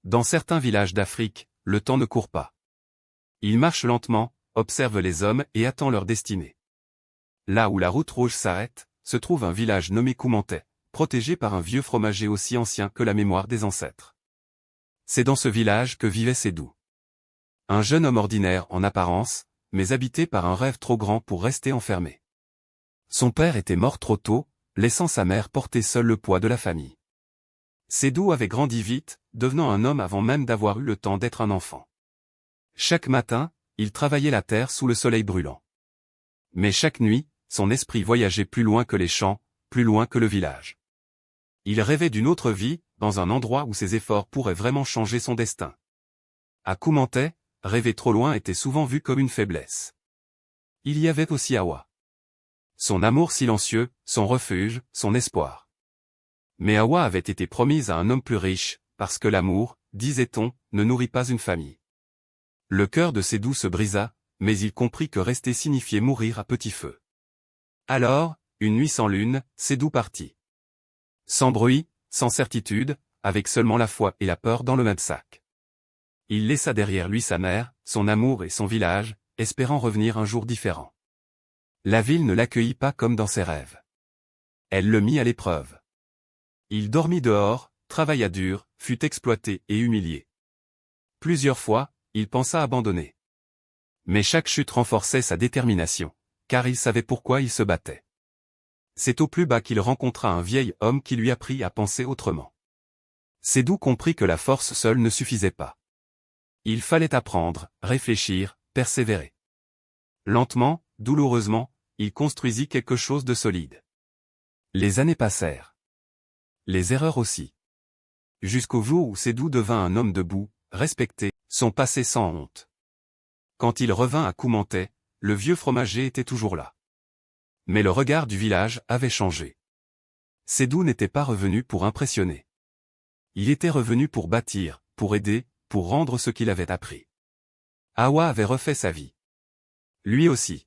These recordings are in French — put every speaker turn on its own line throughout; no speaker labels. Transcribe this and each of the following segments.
Dans certains villages d'Afrique, le temps ne court pas. Il marche lentement, observe les hommes et attend leur destinée. Là où la route rouge s'arrête, se trouve un village nommé Koumantais, protégé par un vieux fromager aussi ancien que la mémoire des ancêtres. C'est dans ce village que vivait Sédou. Un jeune homme ordinaire en apparence, mais habité par un rêve trop grand pour rester enfermé. Son père était mort trop tôt, laissant sa mère porter seule le poids de la famille. Sédou avait grandi vite, devenant un homme avant même d'avoir eu le temps d'être un enfant. Chaque matin, il travaillait la terre sous le soleil brûlant. Mais chaque nuit, son esprit voyageait plus loin que les champs, plus loin que le village. Il rêvait d'une autre vie, dans un endroit où ses efforts pourraient vraiment changer son destin. À Koumantais, rêver trop loin était souvent vu comme une faiblesse. Il y avait aussi Hawa. Son amour silencieux, son refuge, son espoir. Mais Hawa avait été promise à un homme plus riche, parce que l'amour, disait-on, ne nourrit pas une famille. Le cœur de Sédou se brisa, mais il comprit que rester signifiait mourir à petit feu. Alors, une nuit sans lune, Sédou partit. Sans bruit, sans certitude, avec seulement la foi et la peur dans le même sac. Il laissa derrière lui sa mère, son amour et son village, espérant revenir un jour différent. La ville ne l'accueillit pas comme dans ses rêves. Elle le mit à l'épreuve. Il dormit dehors, travailla dur, fut exploité et humilié. Plusieurs fois, il pensa abandonner. Mais chaque chute renforçait sa détermination, car il savait pourquoi il se battait. C'est au plus bas qu'il rencontra un vieil homme qui lui apprit à penser autrement. Sédou comprit que la force seule ne suffisait pas. Il fallait apprendre, réfléchir, persévérer. Lentement, douloureusement, il construisit quelque chose de solide. Les années passèrent. Les erreurs aussi. Jusqu'au jour où Sédou devint un homme debout, respecté, son passé sans honte. Quand il revint à Koumantais, le vieux fromager était toujours là. Mais le regard du village avait changé. Sédou n'était pas revenu pour impressionner. Il était revenu pour bâtir, pour aider, pour rendre ce qu'il avait appris. Hawa avait refait sa vie. Lui aussi.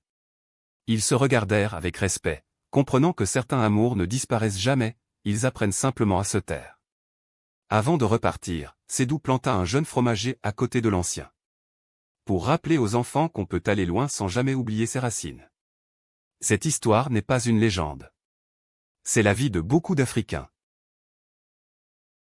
Ils se regardèrent avec respect, comprenant que certains amours ne disparaissent jamais, ils apprennent simplement à se taire. Avant de repartir, Sédou planta un jeune fromager à côté de l'ancien. Pour rappeler aux enfants qu'on peut aller loin sans jamais oublier ses racines. Cette histoire n'est pas une légende. C'est la vie de beaucoup d'Africains.